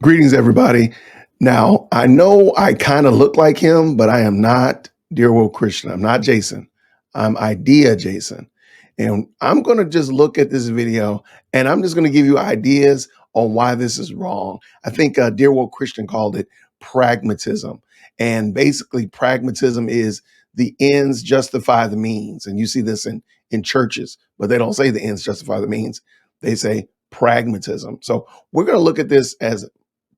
Greetings, everybody. Now, I know I kind of look like him, but I am not Dear World Christian. I'm not Jason. I'm Idea Jason. And I'm going to just look at this video and I'm just going to give you ideas on why this is wrong. I think Dear World Christian called it pragmatism. And basically, pragmatism is the ends justify the means. And you see this in churches, but they don't say the ends justify the means. They say pragmatism. So we're going to look at this as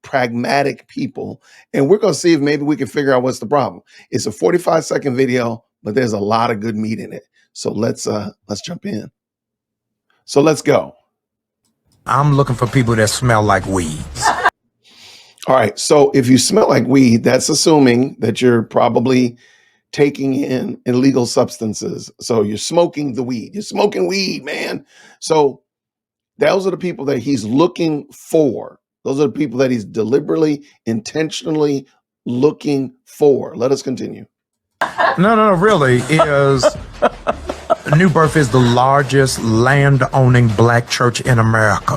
pragmatic people, and we're going to see if maybe we can figure out what's the problem. It's a 45-second video, but there's a lot of good meat in it. So let's jump in. So let's go. I'm looking for people that smell like weeds. All right. So if you smell like weed, that's assuming that you're probably taking in illegal substances. So you're smoking the weed. You're smoking weed, man. So those are the people that he's looking for. Those are the people that he's deliberately, intentionally looking for. Let us continue. No, really, is New Birth is the largest land-owning black church in America.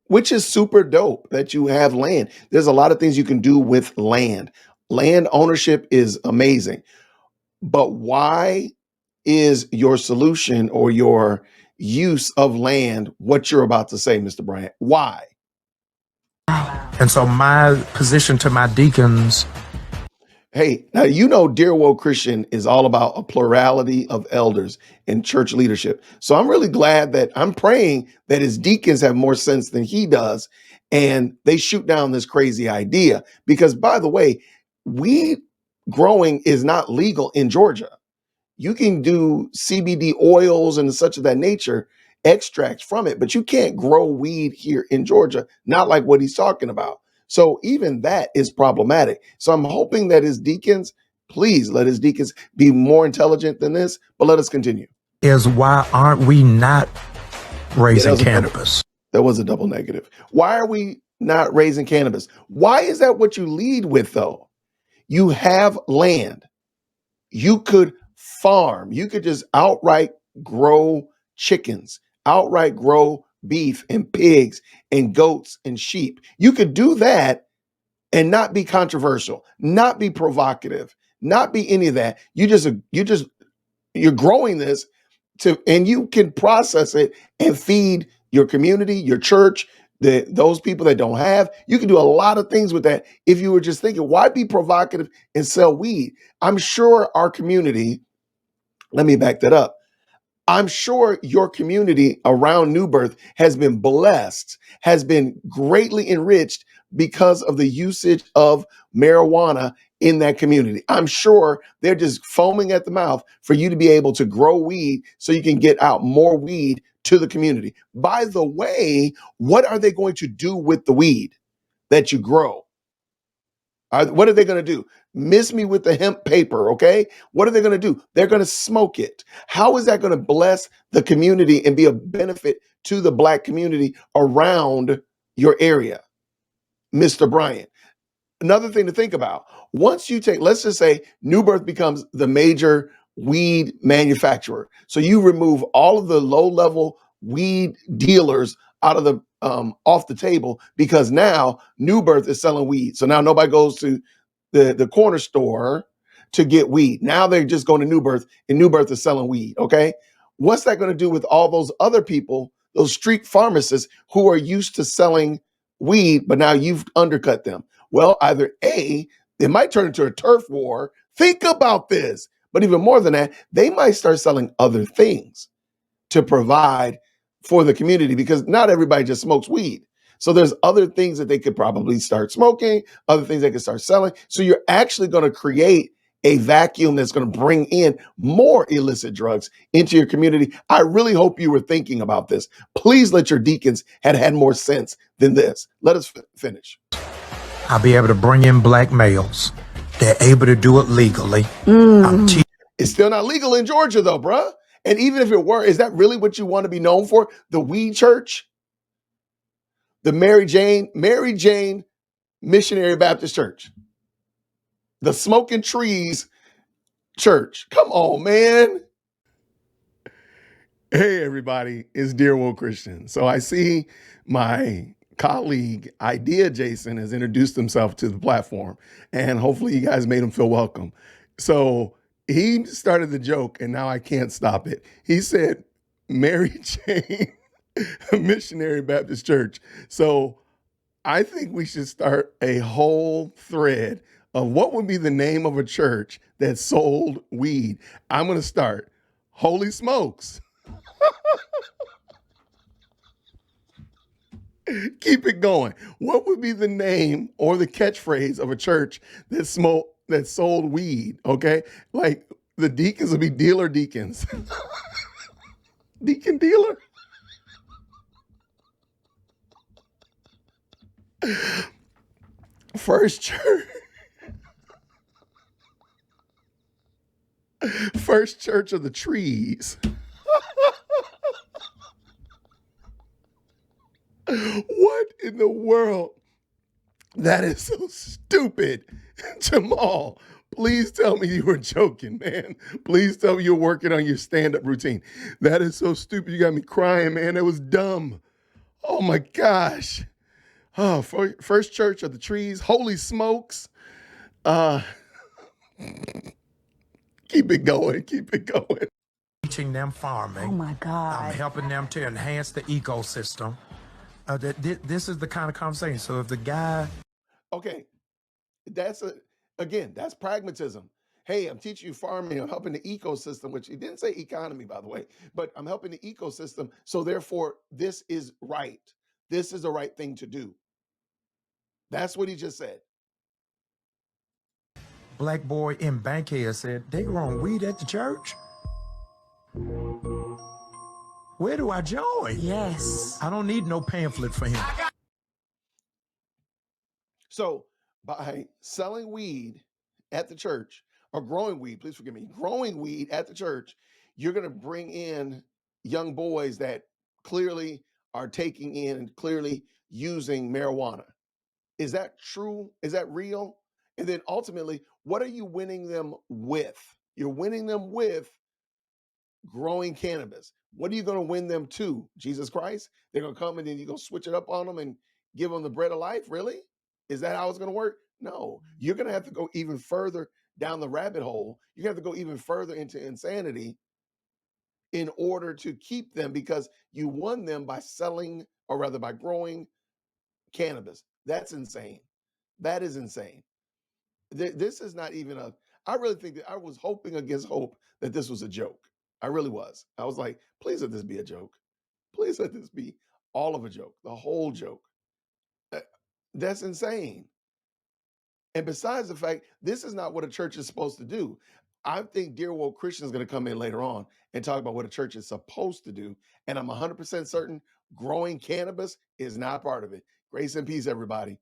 Which is super dope that you have land. There's a lot of things you can do with land. Land ownership is amazing. But why is your solution or your use of land what you're about to say, Mr. Bryant? Why? And so my position to my deacons. Hey, now you know Dear Woke Christian is all about a plurality of elders in church leadership. So I'm really glad that I'm praying that his deacons have more sense than he does and they shoot down this crazy idea. Because by the way, weed growing is not legal in Georgia. You can do CBD oils and such of that nature, extracts from it, but you can't grow weed here in Georgia, not like what he's talking about. So even that is problematic. So I'm hoping that his deacons, please let his deacons be more intelligent than this, but let us continue. Is why aren't we not raising cannabis? That was a double negative. Why are we not raising cannabis? Why is that what you lead with though? You have land. You could farm. You could just outright grow chickens, outright grow beef and pigs and goats and sheep. You could do that and not be controversial, not be provocative, not be any of that. You're growing this and you can process it and feed your community, your church, those people that don't have. You can do a lot of things with that if you were just thinking, why be provocative and sell weed? I'm sure our community, let me back that up. I'm sure your community around New Birth has been blessed, has been greatly enriched because of the usage of marijuana in that community. I'm sure they're just foaming at the mouth for you to be able to grow weed so you can get out more weed to the community. By the way, what are they going to do with the weed that you grow? What are they going to do? Miss me with the hemp paper, okay? What are they going to do? They're going to smoke it. How is that going to bless the community and be a benefit to the black community around your area, Mr. Bryant? Another thing to think about, once you take, let's just say New Birth becomes the major weed manufacturer. So you remove all of the low-level weed dealers out of the off the table because now New Birth is selling weed. So now nobody goes to the corner store to get weed. Now they're just going to New Birth and New Birth is selling weed. Okay. What's that going to do with all those other people, those street pharmacists who are used to selling weed, but now you've undercut them? Well, either A, they might turn into a turf war. Think about this. But even more than that, they might start selling other things to provide for the community because not everybody just smokes weed. So there's other things that they could probably start smoking, other things they could start selling. So you're actually going to create a vacuum that's going to bring in more illicit drugs into your community. I really hope you were thinking about this. Please let your deacons had more sense than this. Let us finish. I'll be able to bring in black males. They're able to do it legally. It's still not legal in Georgia though, bruh. And even if it were, is that really what you want to be known for? The weed church? The Mary Jane Missionary Baptist Church? The Smoking Trees Church? Come on, man. Hey, everybody. It's Dear Woke Christian. So I see my colleague, Idea Jason, has introduced himself to the platform, and hopefully you guys made him feel welcome. So he started the joke, and now I can't stop it. He said, Mary Jane Missionary Baptist Church. So I think we should start a whole thread of what would be the name of a church that sold weed. I'm going to start. Holy smokes. Keep it going. What would be the name or the catchphrase of a church that sold weed? Okay. Like the deacons would be dealer deacons. Deacon dealer. First church. First Church of the Trees. What in the world? That is so stupid. Jamal, please tell me you were joking, man. Please tell me you're working on your stand-up routine. That is so stupid. You got me crying, man. That was dumb. Oh my gosh. Oh, First Church of the Trees. Holy smokes. Keep it going. Keep it going. Teaching them farming. Oh my God. I'm helping them to enhance the ecosystem. This is the kind of conversation. So if the guy... Okay, that's pragmatism. Hey, I'm teaching you farming, I'm helping the ecosystem, which he didn't say economy, by the way, but I'm helping the ecosystem. So therefore, this is right. This is the right thing to do. That's what he just said. Black boy in Bankhead said, they growing weed at the church? Where do I join? Yes. I don't need no pamphlet for him. So by selling weed at the church, or growing weed, please forgive me, growing weed at the church, you're going to bring in young boys that clearly are taking in and clearly using marijuana. Is that true? Is that real? And then ultimately, what are you winning them with? You're winning them with growing cannabis. What are you going to win them to? Jesus Christ? They're going to come and then you're going to switch it up on them and give them the bread of life? Really? Is that how it's going to work? No. You're going to have to go even further down the rabbit hole. You're going to have to go even further into insanity in order to keep them, because you won them by selling, or rather by growing cannabis. That's insane. That is insane. This is not even I really think that I was hoping against hope that this was a joke. I really was. I was like, please let this be a joke. Please let this be all of a joke, the whole joke. That's insane. And besides the fact, this is not what a church is supposed to do. I think Dear Woke Christian is going to come in later on and talk about what a church is supposed to do. And I'm 100% certain growing cannabis is not part of it. Grace and peace, everybody.